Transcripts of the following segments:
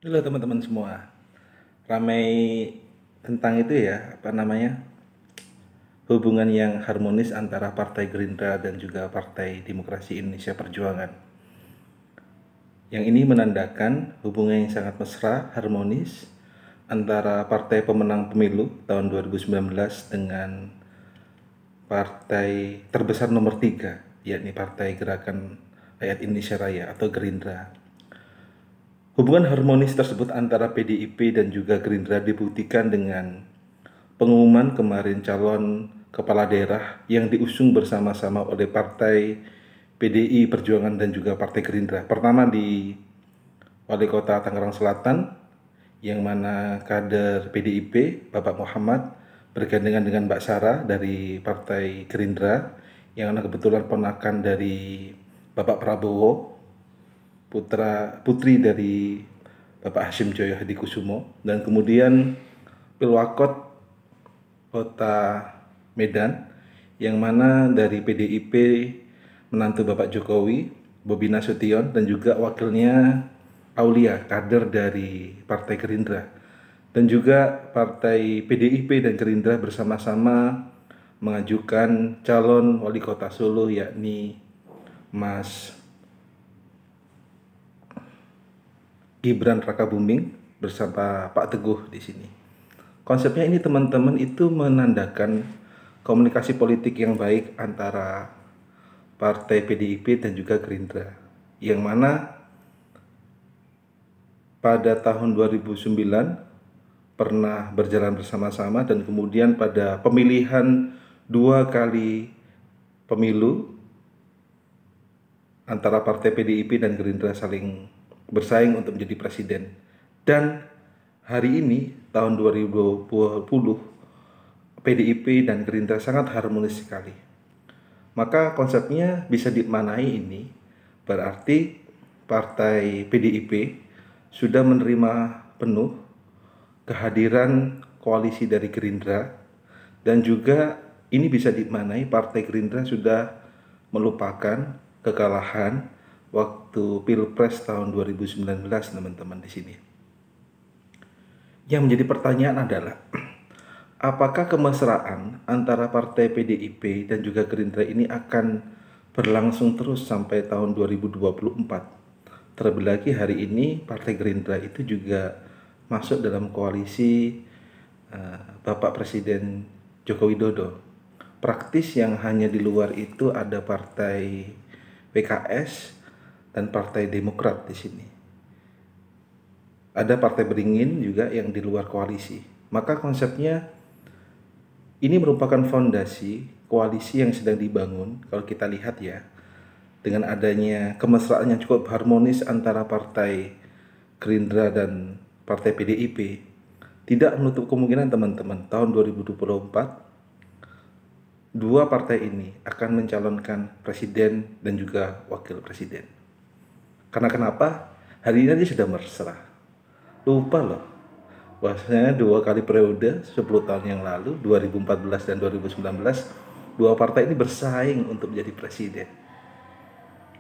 Halo teman-teman semua, ramai tentang itu ya, hubungan yang harmonis antara Partai Gerindra dan juga Partai Demokrasi Indonesia Perjuangan. Yang ini menandakan hubungan yang sangat mesra, harmonis antara partai pemenang pemilu tahun 2019 dengan partai terbesar nomor 3, yakni Partai Gerakan Rakyat Indonesia Raya atau Gerindra. Hubungan harmonis tersebut antara PDIP dan juga Gerindra dibuktikan dengan pengumuman kemarin calon kepala daerah yang diusung bersama-sama oleh Partai PDI Perjuangan dan juga Partai Gerindra. Pertama di Wali Kota Tangerang Selatan, yang mana kader PDIP Bapak Muhammad bergandengan dengan Mbak Sarah dari Partai Gerindra, yang mana kebetulan ponakan dari Bapak Prabowo, putri dari Bapak Hashim Joyo Hadikusumo. Dan kemudian Pilwakot Kota Medan, yang mana dari PDIP menantu Bapak Jokowi, Bobi Nasution, dan juga wakilnya Aulia, kader dari Partai Gerindra. Dan juga Partai PDIP dan Gerindra bersama-sama mengajukan calon wali kota Solo, yakni Mas Gibran Rakabuming bersama Pak Teguh di sini. Konsepnya ini teman-teman itu menandakan komunikasi politik yang baik antara Partai PDIP dan juga Gerindra, yang mana pada tahun 2009 pernah berjalan bersama-sama, dan kemudian pada pemilihan 2 kali pemilu antara Partai PDIP dan Gerindra saling bersaing untuk menjadi presiden. Dan hari ini tahun 2020 PDIP dan Gerindra sangat harmonis sekali. Maka konsepnya bisa dimaknai ini berarti Partai PDIP sudah menerima penuh kehadiran koalisi dari Gerindra, dan juga ini bisa dimaknai Partai Gerindra sudah melupakan kekalahan waktu Pilpres tahun 2019, teman-teman di sini. Yang menjadi pertanyaan adalah, apakah kemesraan antara Partai PDIP dan juga Gerindra ini akan berlangsung terus sampai tahun 2024? Terlebih lagi hari ini Partai Gerindra itu juga masuk dalam koalisi Bapak Presiden Joko Widodo. Praktis yang hanya di luar itu ada Partai PKS dan Partai Demokrat di sini. Ada Partai Beringin juga yang di luar koalisi. Maka konsepnya ini merupakan fondasi koalisi yang sedang dibangun. Kalau kita lihat ya, dengan adanya kemesraan yang cukup harmonis antara Partai Gerindra dan Partai PDIP, tidak menutup kemungkinan teman-teman tahun 2024 dua partai ini akan mencalonkan presiden dan juga wakil presiden. Karena kenapa? Hari ini aja sudah mesra. Lupa loh, bahwasanya 2 kali periode 10 tahun yang lalu, 2014 dan 2019, dua partai ini bersaing untuk menjadi presiden.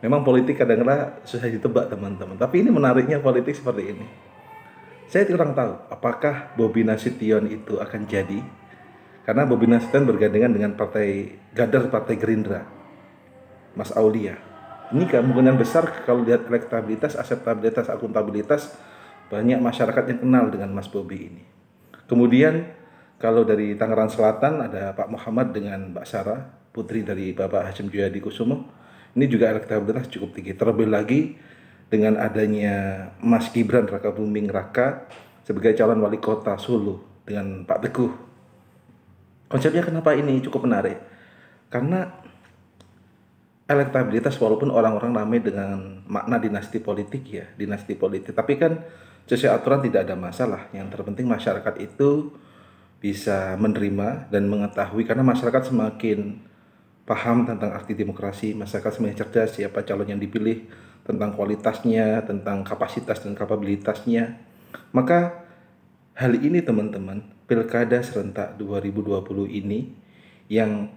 Memang politik kadang-kadang susah ditebak teman-teman, tapi ini menariknya politik seperti ini. Saya kurang tahu apakah Bobi Nasution itu akan jadi, karena Bobi Nasution bergandengan dengan Partai Gerindra, Mas Aulia. Ini kemungkinan besar kalau lihat elektabilitas, akseptabilitas, akuntabilitas, banyak masyarakat yang kenal dengan Mas Bobi ini. Kemudian kalau dari Tangerang Selatan ada Pak Muhammad dengan Mbak Sarah, putri dari Bapak Hashim Joyo Hadikusumo. Ini juga elektabilitas cukup tinggi. Terlebih lagi dengan adanya Mas Gibran Rakabuming Raka sebagai calon wali kota Solo dengan Pak Teguh. Konsepnya kenapa ini cukup menarik? Karena elektabilitas, walaupun orang-orang ramai dengan makna dinasti politik ya, dinasti politik, tapi kan sesuai aturan tidak ada masalah. Yang terpenting masyarakat itu bisa menerima dan mengetahui, karena masyarakat semakin paham tentang arti demokrasi, masyarakat semakin cerdas siapa calon yang dipilih, tentang kualitasnya, tentang kapasitas dan kapabilitasnya. Maka hal ini teman-teman, Pilkada serentak 2020 ini, yang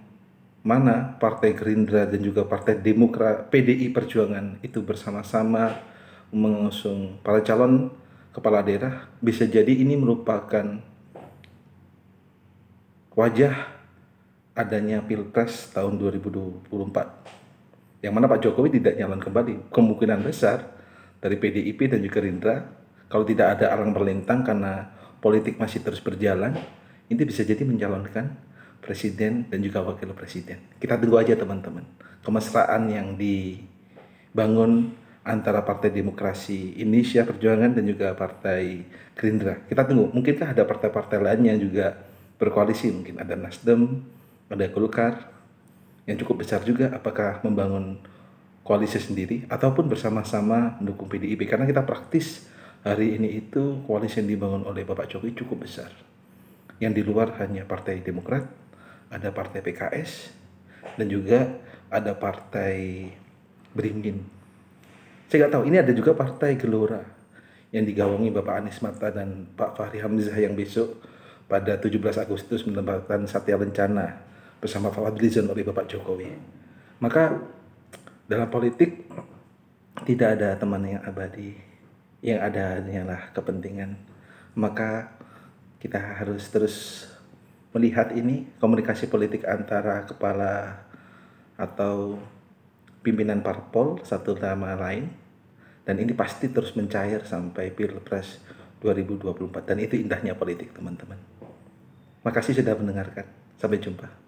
mana Partai Gerindra dan juga Partai Demokrat PDI Perjuangan itu bersama-sama mengusung para calon kepala daerah, bisa jadi ini merupakan wajah adanya Pilpres tahun 2024, yang mana Pak Jokowi tidak nyalon kembali. Kemungkinan besar dari PDIP dan juga Gerindra, kalau tidak ada alang melintang karena politik masih terus berjalan, ini bisa jadi mencalonkan presiden dan juga wakil presiden. Kita tunggu aja teman-teman, kemesraan yang dibangun antara Partai Demokrasi Indonesia Perjuangan dan juga Partai Gerindra. Kita tunggu, mungkinkah ada partai-partai lain yang juga berkoalisi, mungkin ada Nasdem, ada Golkar, yang cukup besar juga, apakah membangun koalisi sendiri ataupun bersama-sama mendukung PDIP, karena kita praktis hari ini itu koalisi yang dibangun oleh Bapak Jokowi cukup besar. Yang di luar hanya Partai Demokrat, ada Partai PKS, dan juga ada Partai Beringin. Saya nggak tahu, ini ada juga Partai Gelora yang digawangi Bapak Anies Mata dan Pak Fahri Hamzah yang besok pada 17 Agustus menempatkan Satya Lencana bersama Pak Fadlizon oleh Bapak Jokowi. Maka dalam politik tidak ada teman yang abadi, yang ada hanyalah kepentingan. Maka kita harus terus melihat ini komunikasi politik antara kepala atau pimpinan parpol satu sama lain, dan ini pasti terus mencair sampai Pilpres 2024, dan itu indahnya politik teman-teman. Makasih sudah mendengarkan, sampai jumpa.